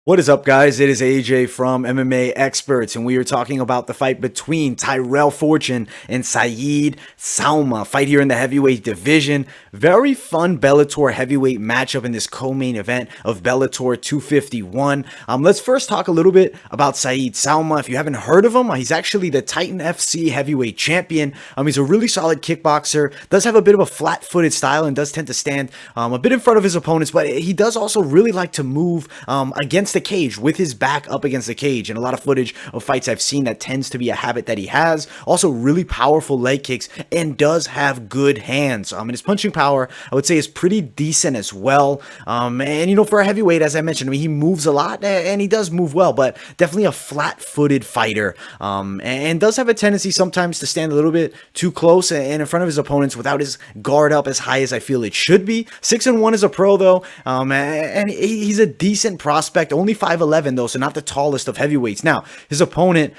What is up, guys? It is AJ from MMA Experts, and we are talking about the fight between Tyrell Fortune and Saeed Sowma. Fight here in the heavyweight division. Very fun Bellator heavyweight matchup in this co-main event of Bellator 251. Let's first talk a little bit about Saeed Sowma. If you haven't heard of him, he's actually the Titan FC heavyweight champion. He's a really solid kickboxer, does have a bit of a flat-footed style and does tend to stand a bit in front of his opponents, but he does also really like to move against the cage, with his back up against the cage. And a lot of footage of fights I've seen, that tends to be a habit that he has. Also really powerful leg kicks and does have good hands. And his punching power, I would say, is pretty decent as well. And you know, for a heavyweight, as I mentioned, he moves a lot and he does move well, but definitely a flat-footed fighter. And does have a tendency sometimes to stand a little bit too close and in front of his opponents without his guard up as high as I feel it should be. 6-1 as a pro though, and he's a decent prospect. Only 5'11", though, so not the tallest of heavyweights. Now, his opponent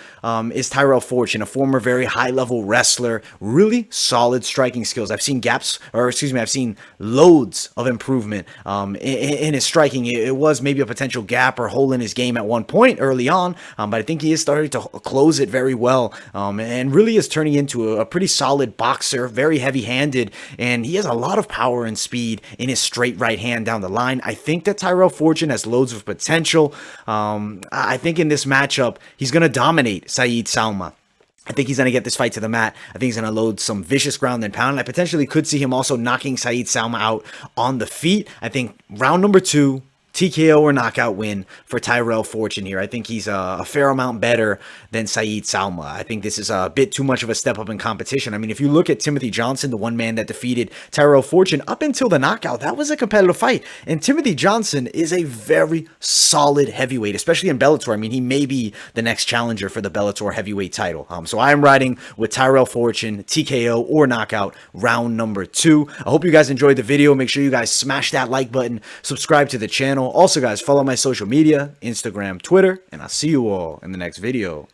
is Tyrell Fortune, a former very high-level wrestler. Really solid striking skills. I've seen I've seen loads of improvement in his striking. It was maybe a potential gap or hole in his game at one point early on, but I think he is starting to close it very well, and really is turning into a pretty solid boxer, very heavy-handed, and he has a lot of power and speed in his straight right hand down the line. I think that Tyrell Fortune has loads of potential. I think in this matchup, he's going to dominate Saeed Sowma. I think he's going to get this fight to the mat. I think he's going to load some vicious ground and pound. I potentially could see him also knocking Saeed Sowma out on the feet. I think round number 2, TKO or knockout win for Tyrell Fortune here. I think he's a fair amount better than Saeed Sowma. I think this is a bit too much of a step up in competition. I mean, if you look at Timothy Johnson, the one man that defeated Tyrell Fortune up until the knockout, that was a competitive fight. And Timothy Johnson is a very solid heavyweight, especially in Bellator. I mean, he may be the next challenger for the Bellator heavyweight title. So I am riding with Tyrell Fortune, TKO or knockout, round number 2. I hope you guys enjoyed the video. Make sure you guys smash that like button, subscribe to the channel. Also, guys, follow my social media, Instagram, Twitter, and I'll see you all in the next video.